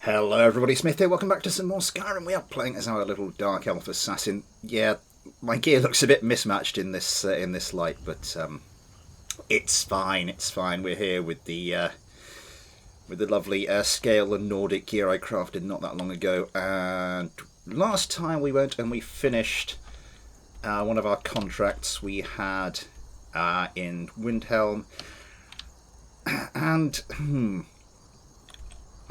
Hello everybody, Smith here, welcome back to some more Skyrim. We are playing as our little Dark Elf Assassin. Yeah, my gear looks a bit mismatched in this light, but it's fine. We're here with the lovely scale and Nordic gear I crafted not that long ago, and last time we went and we finished one of our contracts we had in Windhelm, and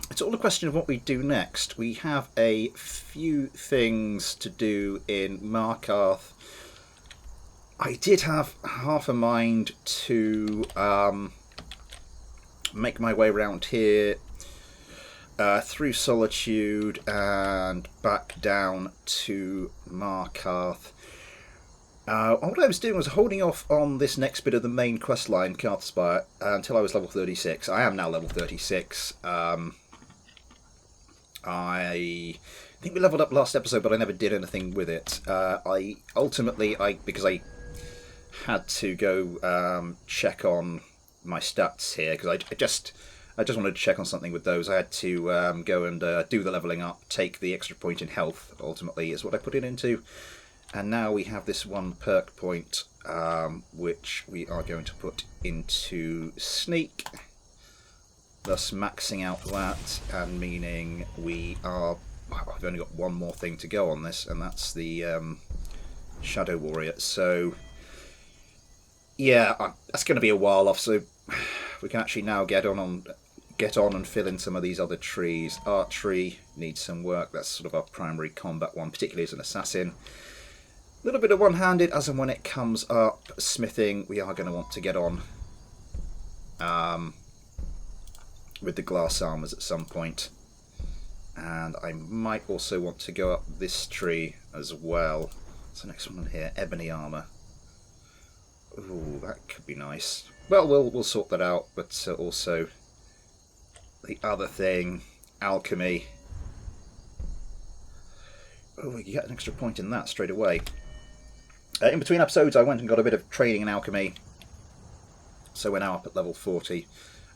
it's all a question of what we do next. We have a few things to do in Markarth. I did have half a mind to make my way around here through Solitude and back down to Markarth. What I was doing was holding off on this next bit of the main quest line, Karthspire, until I was level 36. I am now level 36. I think we leveled up last episode, but I never did anything with it. I ultimately, because I had to go check on my stats here, because I just wanted to check on something with those. I had to go and do the leveling up, take the extra point in health. Ultimately, is what I put it into, and now we have this one perk point, which we are going to put into sneak. Thus maxing out that, and meaning I've only got one more thing to go on this, and that's the Shadow Warrior. So yeah, that's going to be a while off. So we can actually now get on and fill in some of these other trees. Archery needs some work. That's sort of our primary combat one, particularly as an assassin. A little bit of one-handed as and when it comes up. Smithing, we are going to want to get on with the glass armors at some point, and I might also want to go up this tree as well. What's the next one here? Ebony armor. Ooh, that could be nice. Well, we'll sort that out. But also the other thing, alchemy. Oh, you get an extra point in that straight away. In between episodes, I went and got a bit of training in alchemy, so we're now up at level 40.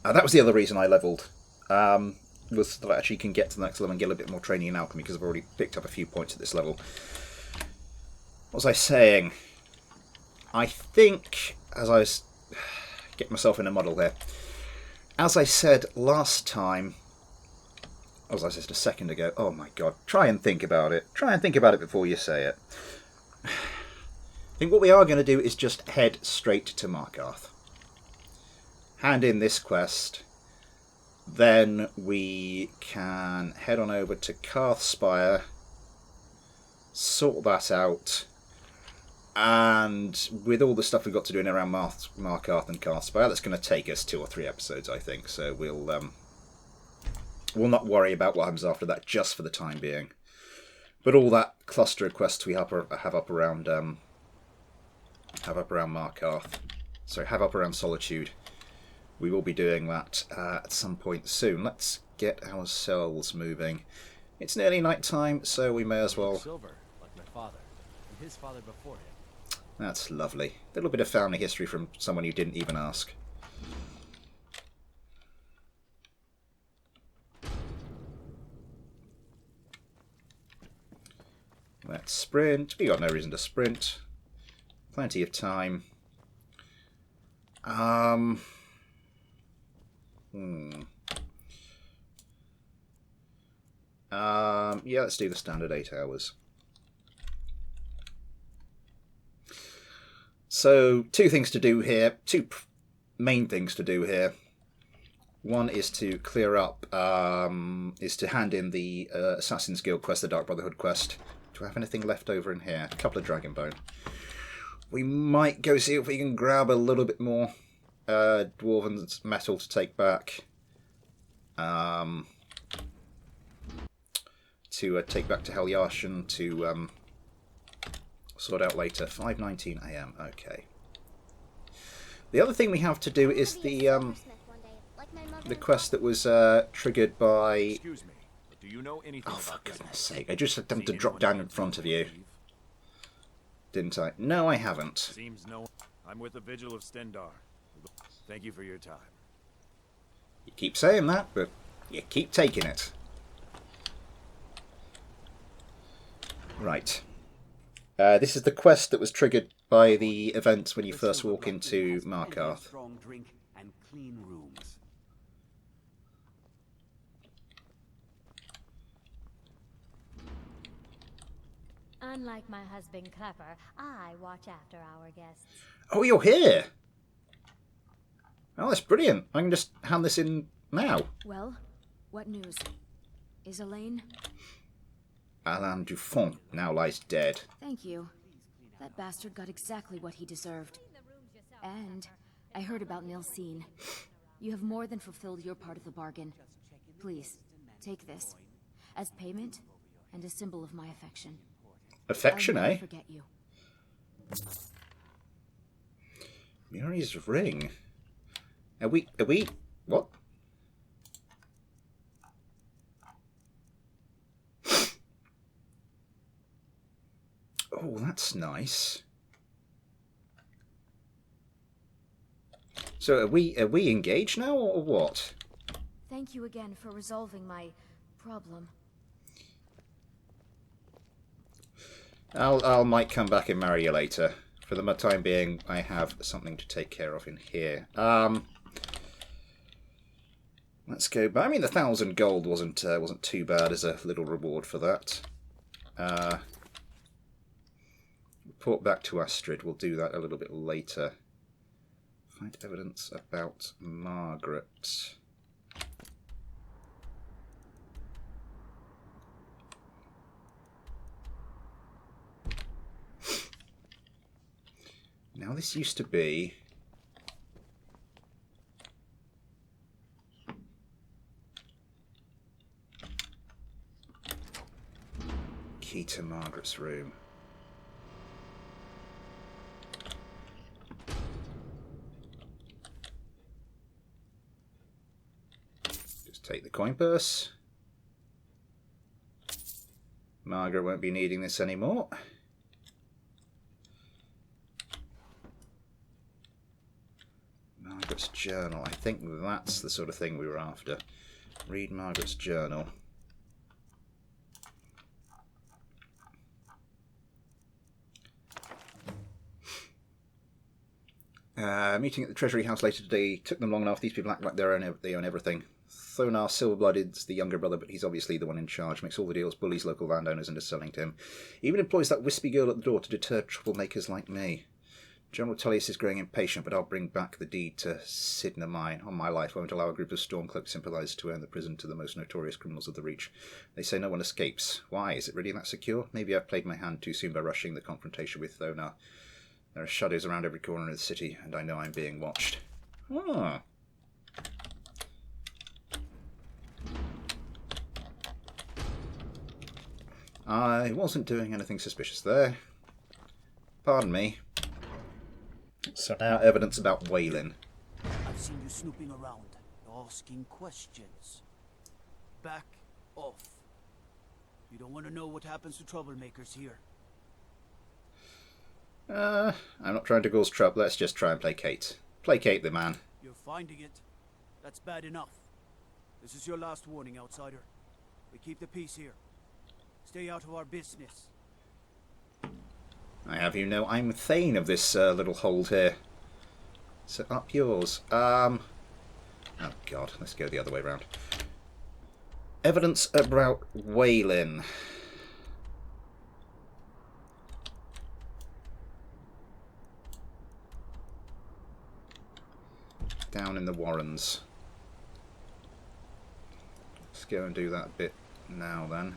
That was the other reason I levelled, was that I actually can get to the next level and get a bit more training in alchemy, because I've already picked up a few points at this level. What was I saying? I think, as I was getting myself in a muddle there, as I said last time, as I said a second ago, oh my god, try and think about it. Try and think about it before you say it. I think what we are going to do is just head straight to Markarth. Hand in this quest, then we can head on over to Karthspire, sort that out, and with all the stuff we've got to do in around Markarth and Karthspire, that's going to take us 2 or 3 episodes, I think. So we'll not worry about what happens after that just for the time being. But all that cluster of quests we have up around Markarth, sorry, have up around Solitude. We will be doing that at some point soon. Let's get ourselves moving. It's nearly night time, so we may as well. Silver, like my father, and his father before him. That's lovely. A little bit of family history from someone you didn't even ask. Let's sprint. We got no reason to sprint. Plenty of time. Yeah, let's do the standard 8 hours. So, 2 things to do here. 2 main things to do here. One is to clear up, is to hand in the Assassin's Guild quest, the Dark Brotherhood quest. Do I have anything left over in here? A couple of Dragon Bone. We might go see if we can grab a little bit more Dwarven metal to take back. To take back to Helyarshan to sort out later. 5:19 AM. Okay. The other thing we have to do is the quest that was triggered by. Excuse me, but do you know anything Oh, for about this? goodness sake! I just had them to drop down in front of you, didn't I? No, I haven't. Seems no. I'm with the Vigil of Stendar. Thank you for your time. You keep saying that, but you keep taking it. Right. This is the quest that was triggered by the events when you first walk into Markarth. Strong drink and clean rooms. Unlike my husband Clever, I watch after our guests. Oh, you're here! Oh, that's brilliant. I can just hand this in now. Well, what news? Is Elaine? Alain Dufont now lies dead. Thank you. That bastard got exactly what he deserved. And I heard about Nilsine. You have more than fulfilled your part of the bargain. Please, take this. As payment, and a symbol of my affection. Affection, I'll never eh? forget you. Muri's ring. Are we... What? Oh, that's nice. So are we engaged now, or what? Thank you again for resolving my problem. I might come back and marry you later. For the time being, I have something to take care of in here. Let's go back. I mean, the 1,000 gold wasn't too bad as a little reward for that. Report back to Astrid. We'll do that a little bit later. Find evidence about Margaret. Now this used to be... Key to Margaret's room. Just take the coin purse. Margaret won't be needing this anymore. Margaret's journal. I think that's the sort of thing we were after. Read Margaret's journal. Meeting at the Treasury House later today took them long enough. These people act like they own everything. Thonar Silverblood's the younger brother, but he's obviously the one in charge. Makes all the deals, bullies local landowners into selling to him. Even employs that wispy girl at the door to deter troublemakers like me. General Tullius is growing impatient, but I'll bring back the deed to Sidna Mine. On my life, I won't allow a group of Stormcloak sympathizers to earn the prison to the most notorious criminals of the Reach. They say no one escapes. Why? Is it really that secure? Maybe I've played my hand too soon by rushing the confrontation with Thonar. There are shadows around every corner of the city, and I know I'm being watched. Ah. I wasn't doing anything suspicious there. Pardon me. So now evidence about Waylin. I've seen you snooping around, asking questions. Back off. You don't want to know what happens to troublemakers here. I'm not trying to cause trouble. Let's just try and placate. Placate the man. You're finding it. That's bad enough. This is your last warning, outsider. We keep the peace here. Stay out of our business. I have you know I'm Thane of this little hold here. So up yours. Oh god, let's go the other way around. Evidence about Waylin. Down in the Warrens. Let's go and do that bit now then.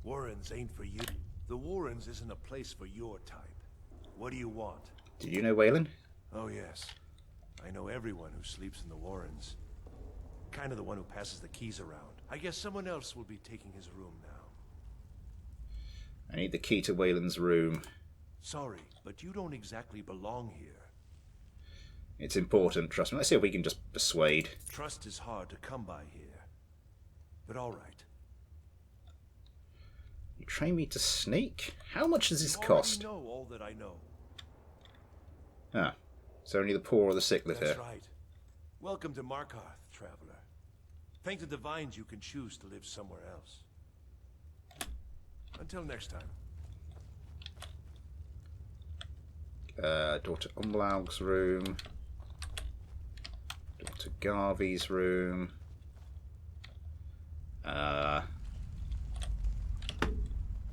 Warrens ain't for you. The Warrens isn't a place for your type. What do you want? Do you know Waylin? Oh yes. I know everyone who sleeps in the Warrens. Kind of the one who passes the keys around. I guess someone else will be taking his room now. I need the key to Wayland's room. Sorry, but you don't exactly belong here. It's important, trust me. Let's see if we can just persuade. Trust is hard to come by here. But all right. You train me to sneak? How much does this You cost? already know all that I know. Ah, so only the poor or the sick live That's here. right. Welcome to Markarth, traveler. Thank the divines you can choose to live somewhere else. Until next time. Daughter Umlaug's room. Daughter Garvey's room.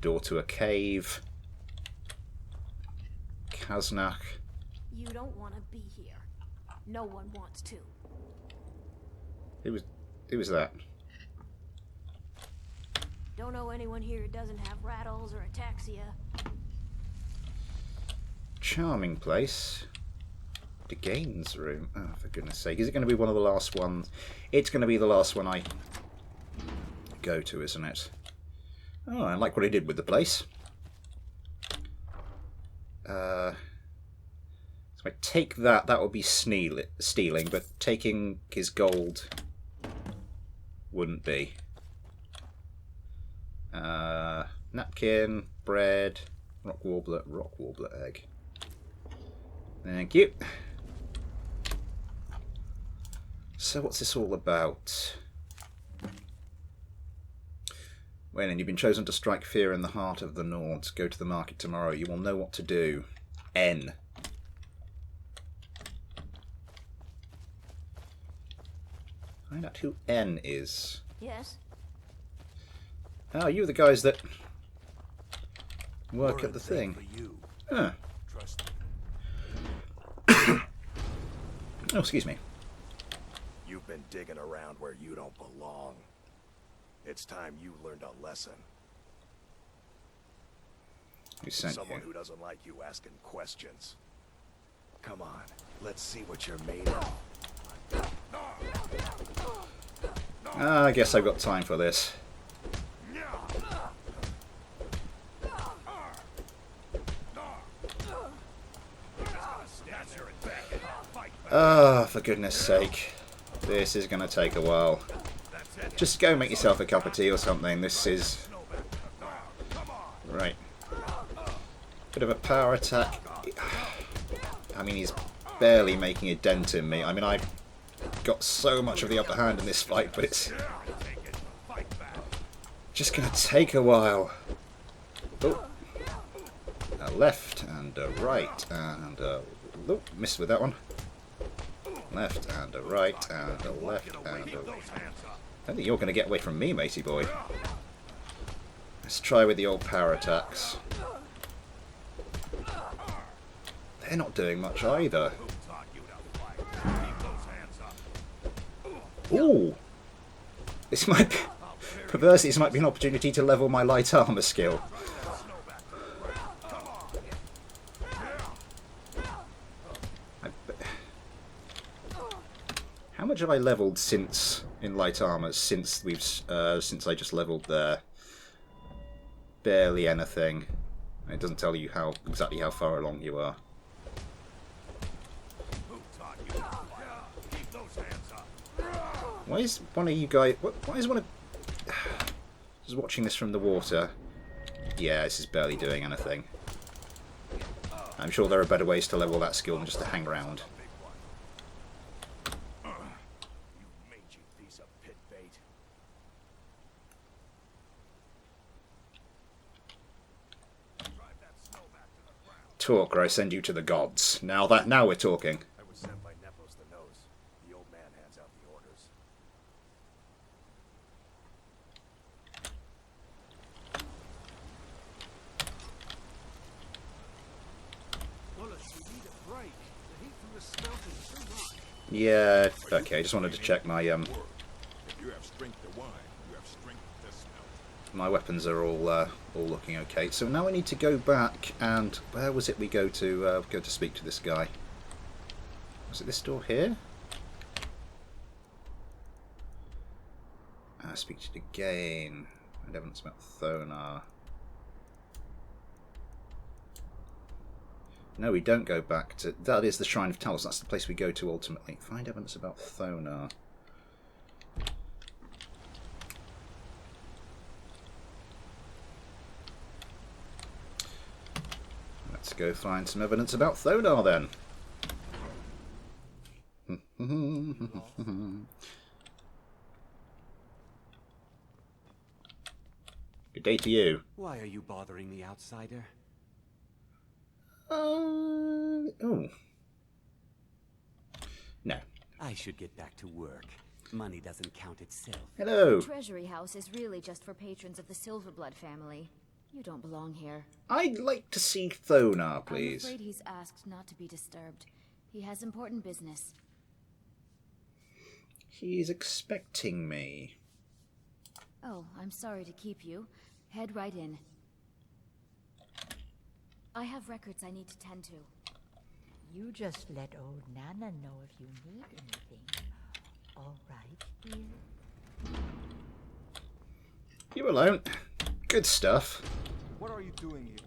Door to a cave. Kaznak. You don't want to be here. No one wants to. Who was that? Don't know anyone here who doesn't have rattles or ataxia. Charming place. DeGain's room. Oh, for goodness sake. Is it going to be one of the last ones? It's going to be the last one I go to, isn't it? Oh, I like what he did with the place. So I take that, that would be stealing, but taking his gold wouldn't be. Napkin, bread, rock warbler egg. Thank you. So what's this all about? Wayland, you've been chosen to strike fear in the heart of the Nords. Go to the market tomorrow. You will know what to do. N. Find out who N is. Yes? Oh, you the guys that work We're at the a thing thing. for you. Huh. Trust me. Oh, excuse me. You've been digging around where you don't belong. It's time you learned a lesson. Who sent Someone you? who doesn't like you asking questions. Come on, let's see what you're made of. I guess I've got time for this. Ah, for goodness sake. This is going to take a while. Just go make yourself a cup of tea or something. This is... Right. Bit of a power attack. I mean, he's barely making a dent in me. I mean, I've got so much of the upper hand in this fight, but it's just going to take a while. Oh. A left and a right and a... Oh, missed with that one. Left and a right and a left and a... I don't think you're going to get away from me, matey boy. Let's try with the old power attacks. They're not doing much either. Ooh! This might be... Perversely, this might be an opportunity to level my light armor skill. How much have I leveled since in light armor since we've since I just leveled there? Barely anything. It doesn't tell you how exactly how far along you are. Why is one of you guys? Why is one of just watching this from the water? Yeah, this is barely doing anything. I'm sure there are better ways to level that skill than just to hang around. Talk or I send you to the gods. Now we're talking. I was sent by Nepos the Nose. The old man hands out the orders. Bullets, we need a break. The heat from the smelting is too much. Yeah, okay, I just wanted to check my If you have strength to whine, you have strength to smell. my weapons are all looking okay. So now I need to go back and where was it we go to speak to this guy? Was it this door here? Speak to it again. And evidence about Thonar. No, we don't go back to... That is the Shrine of Talos. That's the place we go to ultimately. Find evidence about Thonar. Let's go find some evidence about Thonar then. Good day to you. Why are you bothering the outsider? Oh. No. I should get back to work. Money doesn't count itself. Hello. The Treasury House is really just for patrons of the Silverblood family. You don't belong here. I'd like to see Thonar, please. I'm afraid he's asked not to be disturbed. He has important business. He's expecting me. Oh, I'm sorry to keep you. Head right in. I have records I need to tend to. You just let old Nana know if you need anything. All right, dear? You alone. Good stuff. What are you doing here?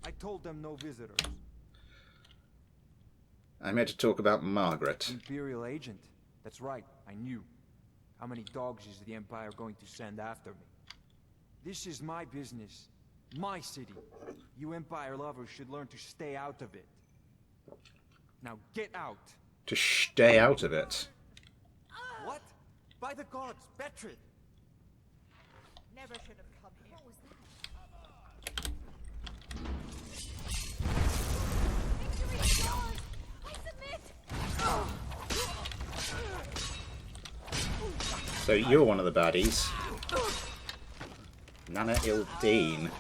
I told them no visitors. I'm here to talk about Margaret. Imperial agent. That's right, I knew. How many dogs is the Empire going to send after me? This is my business. My city. You Empire lovers should learn to stay out of it. Now get out. To stay out of it. What? By the gods, Betrid! Never should have come here. What was that? So you're one of the baddies. Nana Ildeen.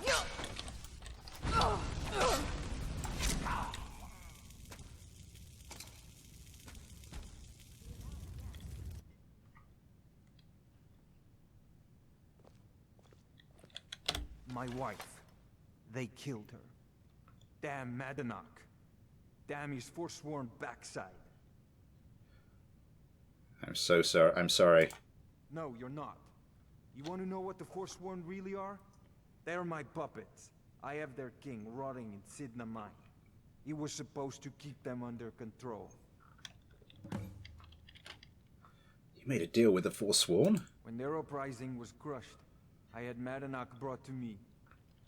My wife. They killed her. Damn Madanach. Damn his forsworn backside. I'm so sorry. I'm sorry. No, you're not. You want to know what the Forsworn really are? They're my puppets. I have their king rotting in Sidna Mine. He was supposed to keep them under control. You made a deal with the Forsworn? When their uprising was crushed, I had Madanach brought to me.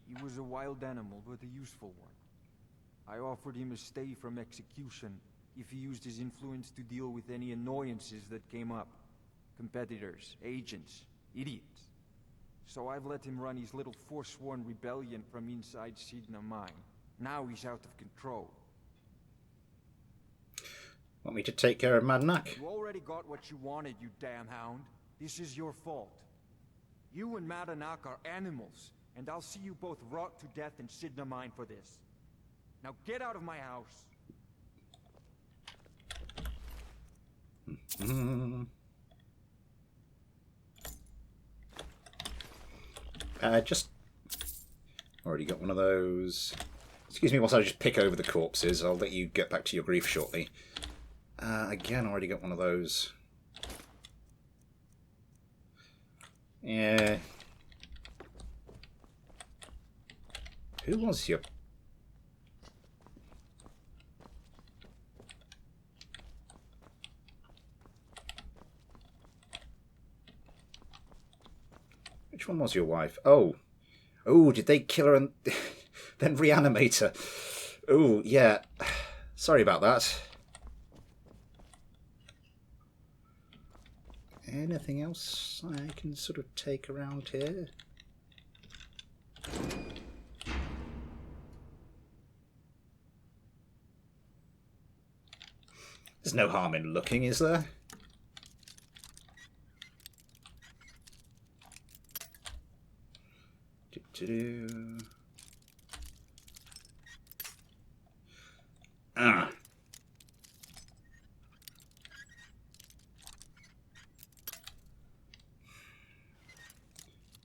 He was a wild animal, but a useful one. I offered him a stay from execution if he used his influence to deal with any annoyances that came up. Competitors, agents, idiots. So I've let him run his little Forsworn rebellion from inside Sidna Mine. Now he's out of control. Want me to take care of Madanach? You already got what you wanted, you damn hound. This is your fault. You and Madanach are animals, and I'll see you both rot to death in Sidna Mine for this. Now get out of my house. Just already got one of those. Excuse me whilst I just pick over the corpses. I'll let you get back to your grief shortly. Again, already got one of those. Yeah. Who was your... Which one was your wife? Oh. Oh, did they kill her and then reanimate her? Oh, yeah. Sorry about that. Anything else I can sort of take around here? There's no harm in looking, is there? Ah.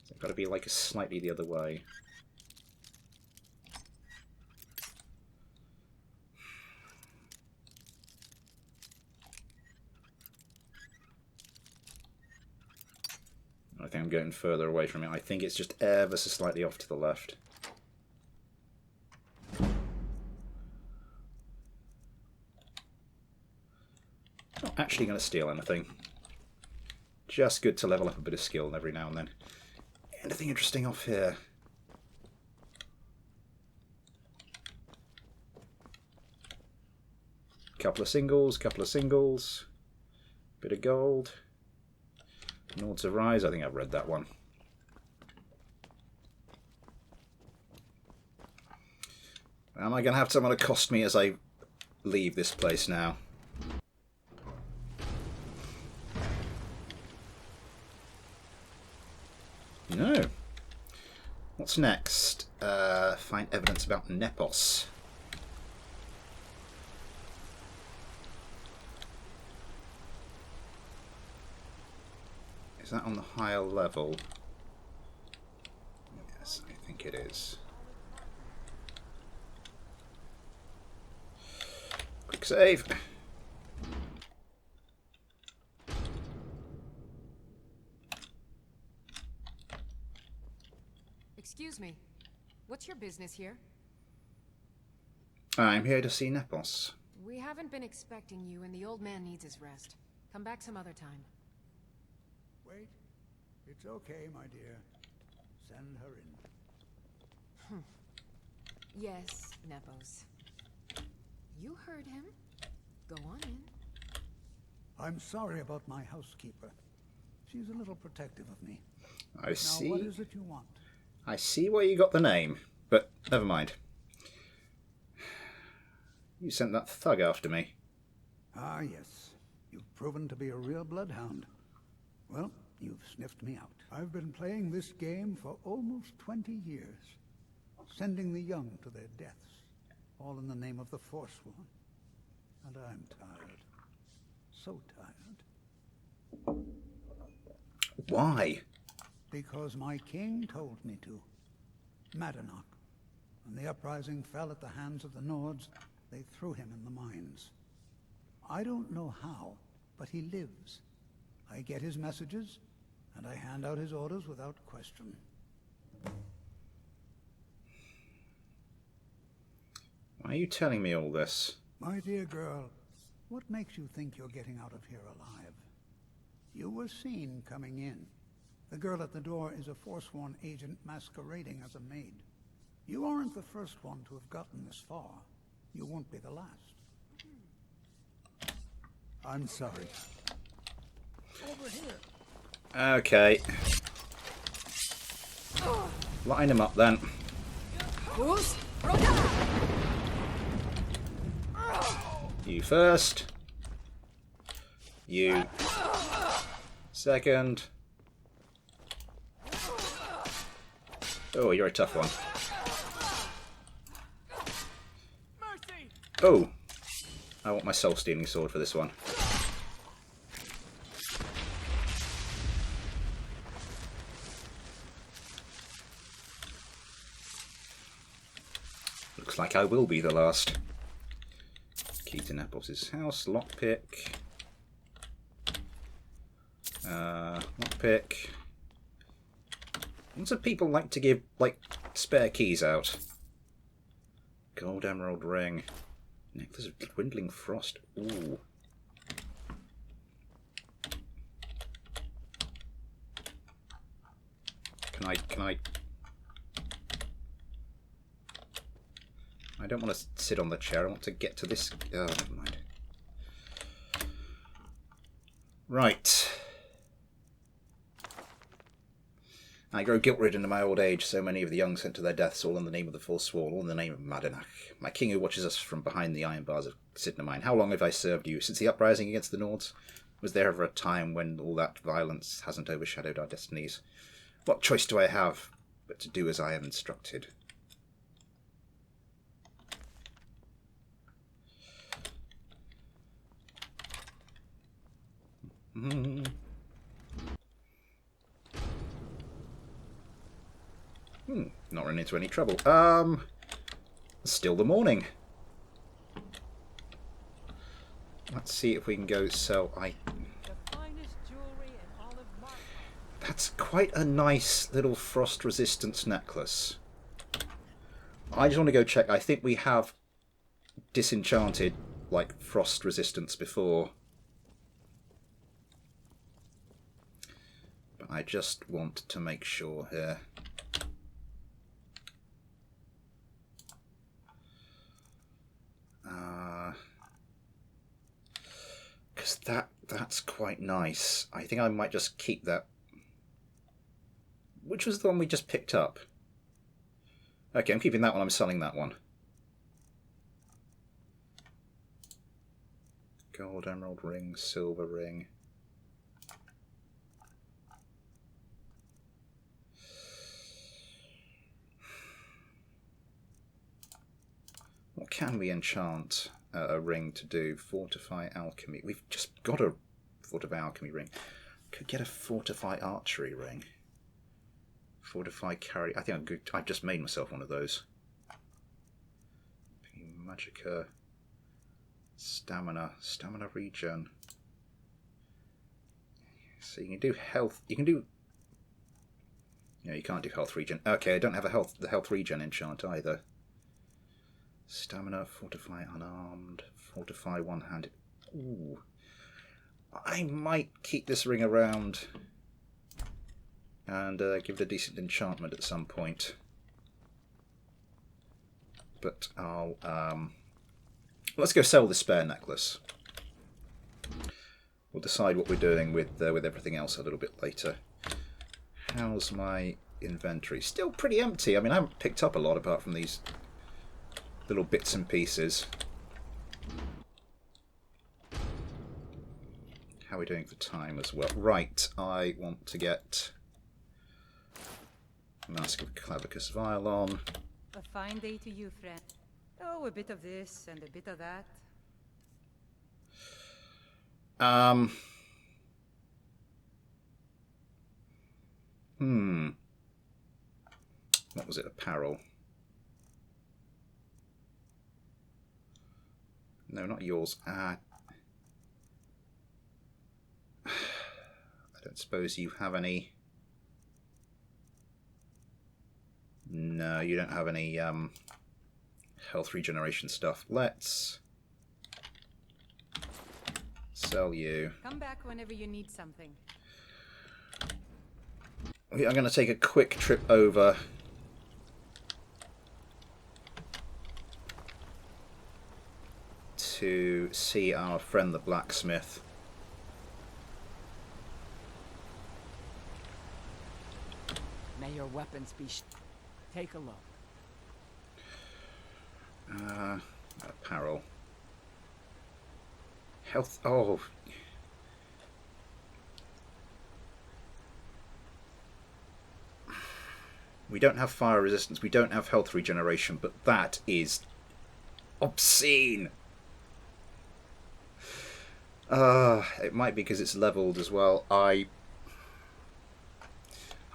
It's got to be like slightly the other way. I think I'm getting further away from it. I think it's just ever so slightly off to the left. Not actually going to steal anything. Just good to level up a bit of skill every now and then. Anything interesting off here? Couple of singles, bit of gold. Nords of Rise, I think I've read that one. Am I going to have someone to cost me as I leave this place now? No. What's next? Find evidence about Nepos. Is that on the higher level? Yes, I think it is. Quick save. Excuse me. What's your business here? I'm here to see Nepos. We haven't been expecting you, and the old man needs his rest. Come back some other time. Wait. It's okay, my dear. Send her in. Yes, Nepos. You heard him. Go on in. I'm sorry about my housekeeper. She's a little protective of me. I see. Now, what is it you want? I see where you got the name, but never mind. You sent that thug after me. Ah, yes. You've proven to be a real bloodhound. Well, you've sniffed me out. I've been playing this game for almost 20 years, sending the young to their deaths, all in the name of the Forsworn. And I'm tired. So tired. Why? Because my king told me to. Madanach. When the uprising fell at the hands of the Nords, they threw him in the mines. I don't know how, but he lives. I get his messages, and I hand out his orders without question. Why are you telling me all this? My dear girl, what makes you think you're getting out of here alive? You were seen coming in. The girl at the door is a Forsworn agent masquerading as a maid. You aren't the first one to have gotten this far. You won't be the last. I'm sorry. Over here. Okay. Line him up then. You first. You second. Oh, you're a tough one. Oh, I want my soul-stealing sword for this one. Looks like I will be the last. Key to Nepos' house, lockpick. Lockpick. Lots of people like to give, like, spare keys out. Gold emerald ring. Necklace of dwindling frost. Ooh. Can I... I don't want to sit on the chair. I want to get to this... Oh, never mind. Right. I grow guilt-ridden in my old age, so many of the young sent to their deaths, all in the name of the Forsworn, all in the name of Madanach, my king who watches us from behind the iron bars of Sidnamine. How long have I served you? Since the uprising against the Nords? Was there ever a time when all that violence hasn't overshadowed our destinies? What choice do I have but to do as I am instructed? Not running into any trouble. Still the morning. Let's see if we can go sell That's quite a nice little frost resistance necklace. I just want to go check. I think we have disenchanted like frost resistance before. But I just want to make sure here. Because that's quite nice. I think I might just keep that. Which was the one we just picked up? Okay, I'm keeping that one. I'm selling that one. Gold, emerald ring, silver ring. What can we enchant a ring to do? Fortify alchemy. We've just got a fortify alchemy ring. Could get a fortify archery ring. Fortify carry. I think I'm good. I just made myself one of those. Magica. Stamina regen. So you can do health. You can do. No, you can't do health regen. Okay, I don't have the health regen enchant either. Stamina, fortify unarmed, fortify one-handed. Ooh, I might keep this ring around and give it a decent enchantment at some point. But I'll let's go sell the spare necklace. We'll decide what we're doing with everything else a little bit later. How's my inventory? Still pretty empty. I mean, I haven't picked up a lot apart from these little bits and pieces. How are we doing for time as well? Right, I want to get Mask of Clavicus Violon. A fine day to you, friend. Oh, a bit of this and a bit of that. What was it? Apparel. No, not yours. I don't suppose you have any. No, you don't have any health regeneration stuff. Let's sell you. Come back whenever you need something. I'm going to take a quick trip over to see our friend the blacksmith. May your weapons be. Take a look. Apparel. Health. Oh. We don't have fire resistance. We don't have health regeneration, but that is obscene. It might be because it's leveled as well. I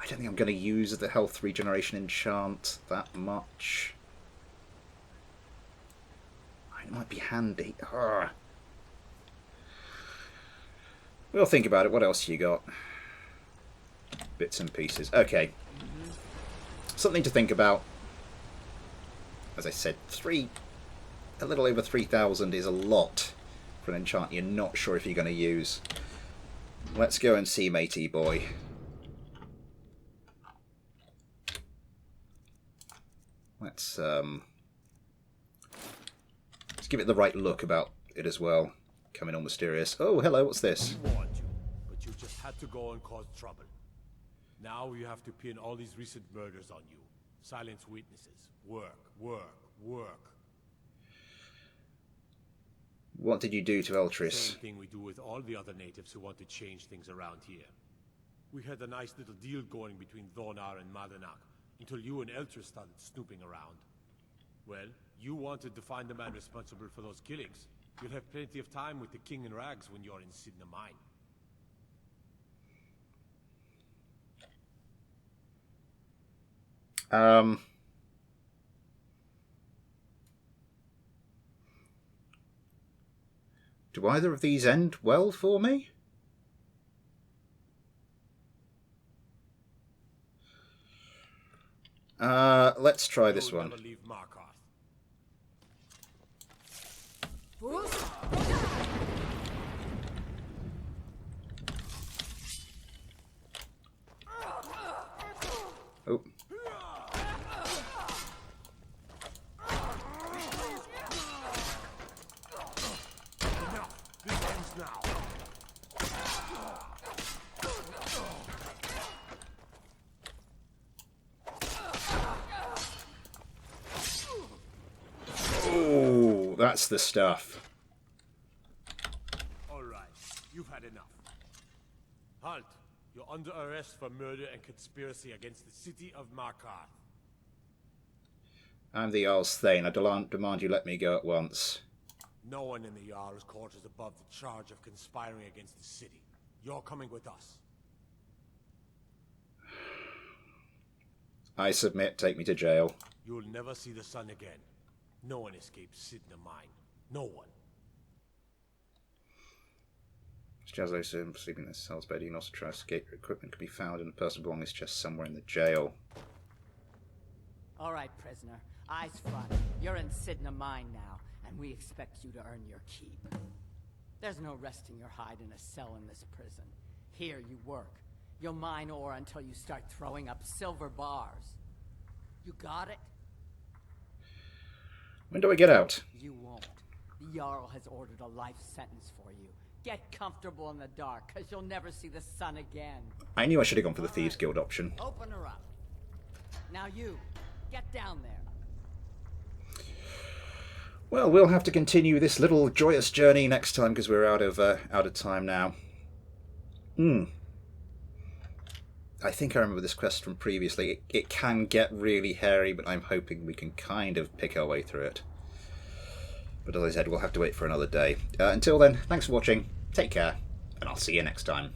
don't think I'm going to use the health regeneration enchant that much. It might be handy. We'll think about it. What else you got? Bits and pieces. Okay. Something to think about. As I said, a little over 3,000 is a lot for an enchant you're not sure if you're going to use. Let's go and see Matey Boy. Let's give it the right look about it as well. Coming all mysterious. Oh, hello, what's this? We warned you, but you just had to go and cause trouble. Now you have to pin all these recent murders on you. Silence witnesses. Work, work, work. What did you do to Eltris? Same thing we do with all the other natives who want to change things around here. We had a nice little deal going between Thonar and Madanak, until you and Eltris started snooping around. Well, you wanted to find the man responsible for those killings. You'll have plenty of time with the King in Rags when you're in Sidna Mine. Do either of these end well for me? Let's try this one. Never leave Markarth. that's the stuff. All right, you've had enough. Halt! You're under arrest for murder and conspiracy against the city of Markarth. I'm the Jarl's Thane. I demand you let me go at once. No one in the Jarl's court is above the charge of conspiring against the city. You're coming with us. I submit. Take me to jail. You'll never see the sun again. No one escapes Sidna Mine. No one. Jazzo sleeping in the cell's bed. You can also try to escape. Your equipment can be found in a personal belongings chest somewhere in the jail. All right, prisoner. Eyes front. You're in Sidna Mine now, and we expect you to earn your keep. There's no resting your hide in a cell in this prison. Here you work. You'll mine ore until you start throwing up silver bars. You got it? When do I get out? You won't. The Jarl has ordered a life sentence for you. Get comfortable in the dark, because you'll never see the sun again. I knew I should have gone for the Thieves Guild option. Open her up. Now you, get down there. Well, we'll have to continue this little joyous journey next time because we're out of time now. I think I remember this quest from previously. It can get really hairy, but I'm hoping we can kind of pick our way through it. But as I said, we'll have to wait for another day. Until then, thanks for watching, take care, and I'll see you next time.